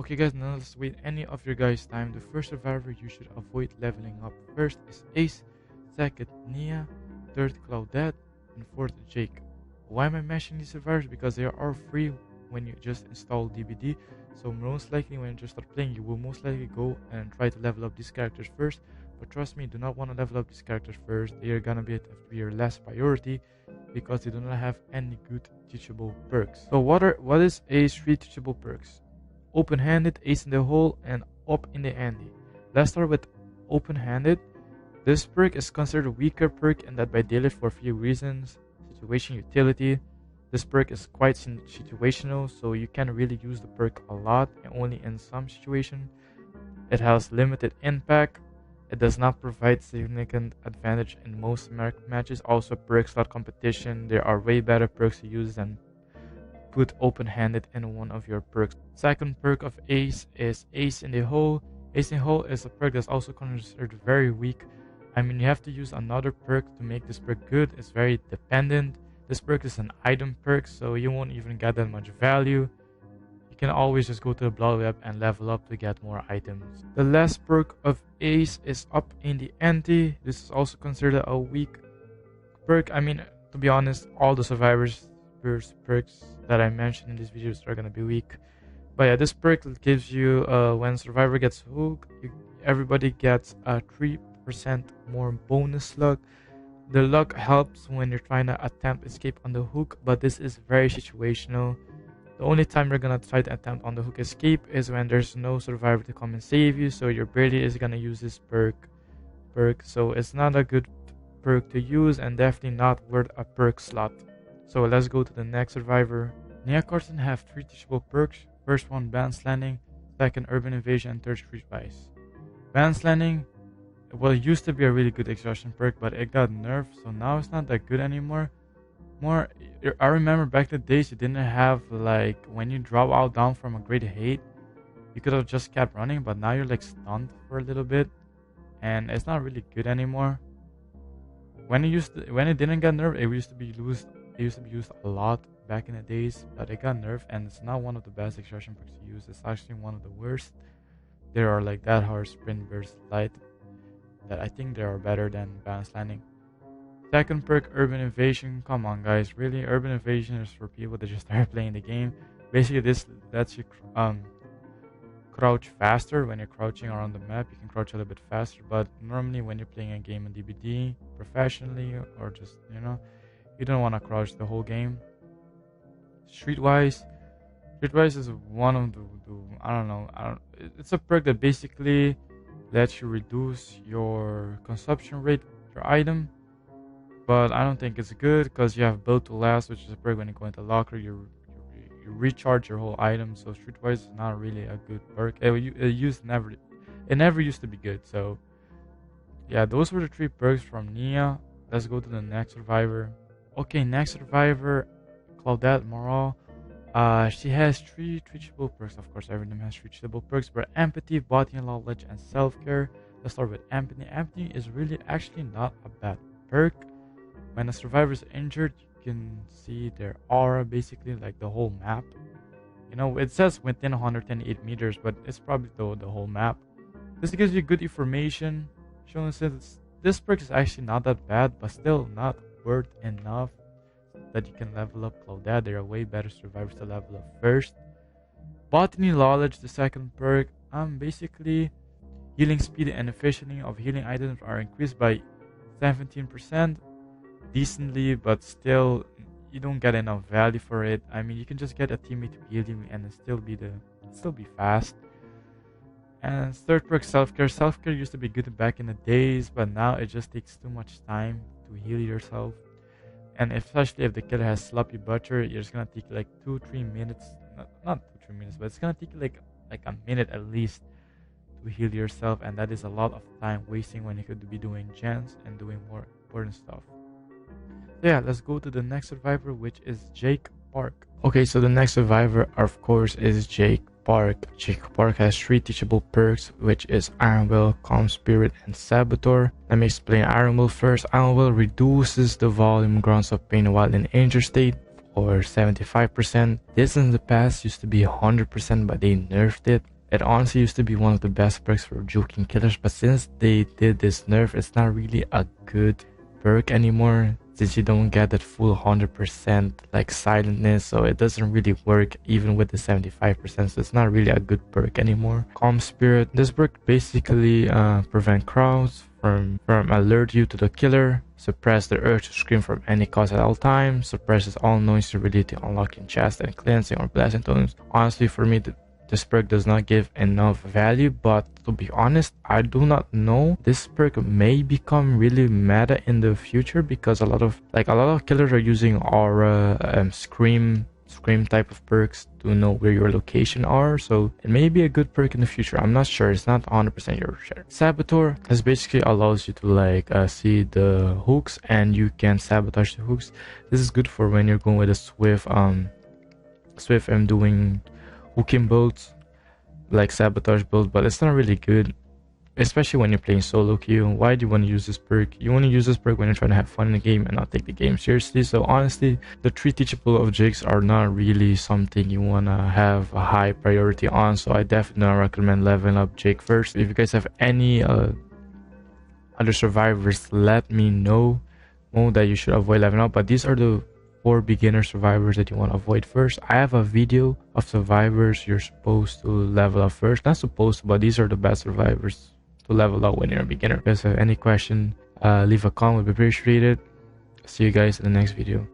Okay guys, now let's wait any of your guys' time. The first survivor you should avoid leveling up first is Ace, second Nea, third Claudette, and fourth Jake. Why am I mentioning these survivors? Because they are free when you just install DBD. So most likely when you just start playing, you will most likely go and try to level up these characters first. But trust me, do not want to level up these characters first. They are gonna be your last priority because they do not have any good teachable perks. So what is Ace 3 teachable perks? Open-handed, ace in the hole, and up in the ante. Let's start with open-handed. This perk is considered a weaker perk and that by default for a few reasons. Situation, utility. This perk is quite situational, so you can really use the perk a lot and only in some situations. It has limited impact. It does not provide significant advantage in most matches. Also, perk slot competition. There are way better perks to use than put open-handed in one of your perks. Second perk of Ace is Ace in the Hole. Ace in the Hole is a perk that's also considered very weak. I mean, you have to use another perk to make this perk good. It's very dependent. This perk is an item perk, so you won't even get that much value. You can always just go to the blood web and level up to get more items. The last perk of Ace is Up in the Ante. This is also considered a weak perk. I mean, to be honest, all the survivors perks that I mentioned in these videos are gonna be weak. But yeah, this perk gives you when survivor gets hooked, everybody gets a 3% more bonus luck. The luck helps when you're trying to attempt escape on the hook, but this is very situational. The only time you're gonna try to attempt on the hook escape is when there's no survivor to come and save you, so your ability is gonna use this perk. So it's not a good perk to use and definitely not worth a perk slot. So let's go to the next survivor. Nea Karlsson have 3 teachable perks. First one, Balance Landing. Second, Urban Invasion. And third, Streetwise. Balance Landing, well, it used to be a really good exhaustion perk, but it got nerfed, so now it's not that good anymore. I remember back in the days you didn't have, like, when you drop out down from a great height, you could have just kept running, but now you're like stunned for a little bit, and it's not really good anymore. When it didn't get nerfed, it used to be used a lot back in the days, but it got nerfed and it's not one of the best extraction perks to use. It's actually one of the worst. There are like that hard sprint burst light that I think they are better than Balance Landing. Second perk, Urban Invasion. Come on guys, really? Urban Invasion is for people that just start playing the game. Basically this lets you crouch faster. When you're crouching around the map, you can crouch a little bit faster, but normally when you're playing a game in DBD professionally or just, you don't want to crouch the whole game. Streetwise is one of it's a perk that basically lets you reduce your consumption rate of your item, but I don't think it's good because you have Build to Last, which is a perk when you go into locker, you recharge your whole item. So Streetwise is not really a good perk. It never used to be good. So yeah, those were the 3 perks from Nea. Let's go to the next survivor. Okay, next survivor, Claudette Morel. She has 3 teachable perks. Of course, every of them has 3 teachable perks, but empathy, body knowledge, and self-care. Let's start with empathy. Empathy is really actually not a bad perk. When a survivor is injured, you can see their aura, basically like the whole map. It says within 108 meters, but it's probably the whole map. This gives you good information, showing that this perk is actually not that bad, but still not worth enough that you can level up Claudette. There are way better survivors to level up first. Botany Knowledge, the second perk. Basically, healing speed and efficiency of healing items are increased by 17%. Decently, but still, you don't get enough value for it. I mean, you can just get a teammate to heal you and it still be fast. And third perk, Self-Care. Self-Care used to be good back in the days, but now it just takes too much time to heal yourself. And especially if the killer has sloppy butcher, you're just gonna take like 2-3 minutes, not 2-3 minutes, but it's gonna take like a minute at least to heal yourself, and that is a lot of time wasting when you could be doing gens and doing more important stuff. So yeah, let's go to the next survivor, which is Jake Park. Okay, so the next survivor, of course, is Jake Park. Jake Park has 3 teachable perks, which is Iron Will, Calm Spirit, and Saboteur. Let me explain Iron Will first. Iron Will reduces the volume grounds of pain while in injured state, or 75%. This in the past used to be 100%, but they nerfed it. It honestly used to be one of the best perks for juking killers, but since they did this nerf, it's not really a good perk anymore, since you don't get that full 100% like silentness, so it doesn't really work even with the 75%, so it's not really a good perk anymore. Calm Spirit. This perk basically prevent crowds from alert you to the killer, suppress the urge to scream from any cause at all times, suppresses all noise related to unlocking chests and cleansing or blessing totems. Honestly, for me, this perk does not give enough value, but to be honest, I do not know. This perk may become really meta in the future because a lot of killers are using aura, scream type of perks to know where your location are, so it may be a good perk in the future. I'm not sure, it's not 100% sure. Saboteur. This basically allows you to like see the hooks and you can sabotage the hooks. This is good for when you're going with a swift and doing hooking builds, like sabotage builds, but it's not really good, especially when you're playing solo queue. Why do you want to use this perk? You want to use this perk when you're trying to have fun in the game and not take the game seriously. So honestly, the 3 teachable objects are not really something you want to have a high priority on, so I definitely don't recommend leveling up Jake first. If you guys have any other survivors, let me know that you should avoid leveling up, but these are the 4 beginner survivors that you want to avoid first. I have a video of survivors you're supposed to level up first. Not supposed to, but these are the best survivors to level up when you're a beginner. If you guys have any question, leave a comment, would be appreciated. See you guys in the next video.